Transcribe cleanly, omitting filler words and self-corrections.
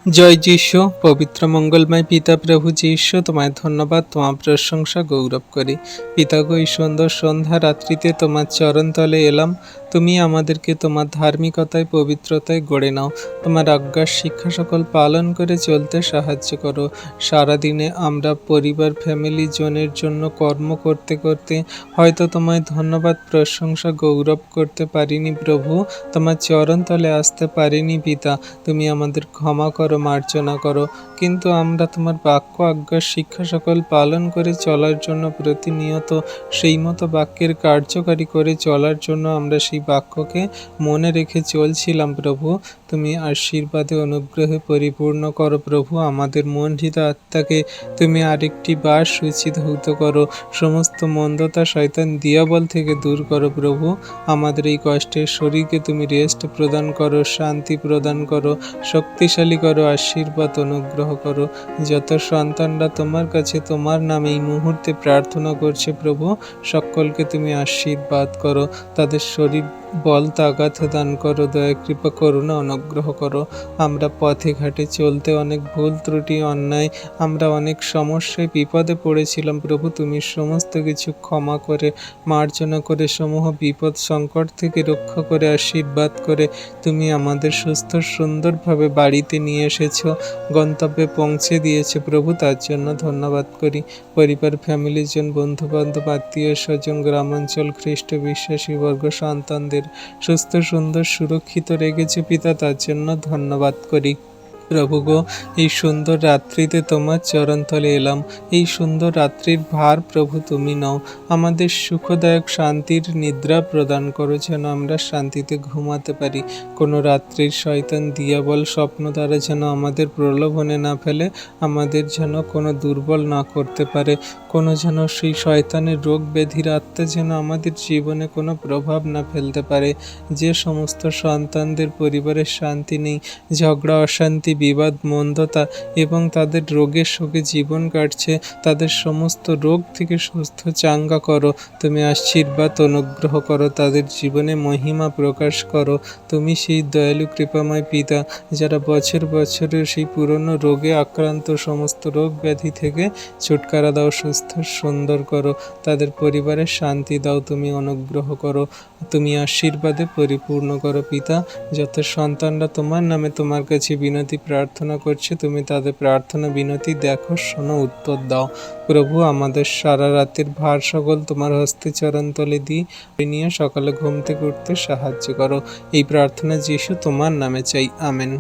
জয় যীশু। পবিত্র মঙ্গলময় পিতা প্রভু যীশু, তোমায় ধন্যবাদ, তোমার প্রশংসা গৌরব করি। পিতা গো, এই সুন্দর সন্ধ্যা রাত্রিতে তোমার চরণ তলে এলাম। তুমি আমাদেরকে তোমার ধার্মিকতায় পবিত্রতায় গড়ে নাও। তোমার আজ্ঞার শিক্ষা সকল পালন করে চলতে সাহায্য করো। সারাদিনে আমরা পরিবার ফ্যামিলি জনের জন্য কর্ম করতে করতে হয়তো তোমায় ধন্যবাদ প্রশংসা গৌরব করতে পারিনি প্রভু, তোমার চরণ তলে আসতে পারিনি পিতা। তুমি আমাদের ক্ষমা করো, মার্জনা করো। কিন্তু আমরা তোমার বাক্য আজ্ঞার শিক্ষা সকল পালন করে চলার জন্য প্রতিনিয়ত সেই মতো বাক্যের কার্যকারী করে চলার জন্য আমরা সেই বাক্যকে মনে রেখে চলছিলাম প্রভু। তুমি আশীর্বাদে অনুগ্রহে পরিপূর্ণ করো প্রভু। আমাদের মণ্ডিত আত্মাকে তুমি আরেকটি বার শুচিধৌত করো। সমস্ত মন্দতা শয়তান দিয়াবল থেকে দূর করো প্রভু। আমাদের এই কষ্টের শরীরকে তুমি রেস্ট প্রদান করো, শান্তি প্রদান করো, শক্তিশালী করো, আশীর্বাদ অনুগ্রহ করো। যত সন্তানরা তোমার কাছে তোমার নামে এই মুহূর্তে প্রার্থনা করছে প্রভু, সকলকে তুমি আশীর্বাদ করো। তাদের শরীর বল তাগাত দান করো, দয়া কৃপা করুণা অনুগ্রহ করো। আমরা পথে ঘাটে চলতে অনেক ভুল ত্রুটি অন্যায়, আমরা অনেক সমস্যায় বিপদে পড়েছিলাম প্রভু। তুমি সমস্ত কিছু ক্ষমা করে মার্জনা করে সমূহ বিপদ সংকট থেকে রক্ষা করে আশীর্বাদ করে তুমি আমাদের সুস্থ সুন্দরভাবে বাড়িতে নিয়ে এসেছো, গন্তব্যে পৌঁছে দিয়েছে প্রভু। তার জন্য ধন্যবাদ করি। পরিবার ফ্যামিলির জন, বন্ধু বান্ধব, আত্মীয় স্বজন, গ্রামাঞ্চল, খ্রিস্ট বিশ্বাসী বর্গ সন্তানদের সুস্থ সুন্দর সুরক্ষিত রেখেছে পিতা, তার জন্য ধন্যবাদ করি। প্রভু গো, এই সুন্দর রাত্রিতে তোমার চরণতলে এলাম। এই সুন্দর রাত্রির ভার প্রভু তুমি নাও। আমাদের সুখদায়ক শান্তির নিদ্রা প্রদান করো, যেন আমরা শান্তিতে ঘুমাতে পারি। কোনো রাত্রির শয়তান দিয়াবল স্বপ্ন দ্বারা যেন আমাদের প্রলোভনে না ফেলে, আমাদের যেন কোনো দুর্বল না করতে পারে। কোনো যেন সেই শয়তানের রোগ ব্যাধির আত্মা যেন আমাদের জীবনে কোনো প্রভাব না ফেলতে পারে। যে সমস্ত সন্তানদের পরিবারের শান্তি নেই, ঝগড়া অশান্তি বিবাদ মন্দতা এবং তাদের রোগের শোকে জীবন কাটছে, তাদের সমস্ত রোগ থেকে সুস্থ চাঙ্গা করো। তুমি আশীর্বাদ অনুগ্রহ করো, তাদের জীবনে মহিমা প্রকাশ করো। তুমি সেই দয়ালু কৃপাময় পিতা, যারা বছর বছরের সেই পুরনো রোগে আক্রান্ত, সমস্ত রোগ ব্যাধি থেকে ছুটকারা দাও, সুস্থ সুন্দর করো। তাদের পরিবারের শান্তি দাও, তুমি অনুগ্রহ করো, তুমি আশীর্বাদে পরিপূর্ণ করো পিতা। যত সন্তানরা তোমার নামে তোমার কাছে বিনতি প্রার্থনা করছে, তুমি তাদের প্রার্থনা বিনতি দেখো, শোনো, উত্তর দাও প্রভু। আমাদের সারা রাতের ভার সকল তোমার হস্তে চরণতলে দিই, নিয়ে সকালে ঘুম থেকে উঠতে সাহায্য করো। এই প্রার্থনা যিশু তোমার নামে চাই, আমেন।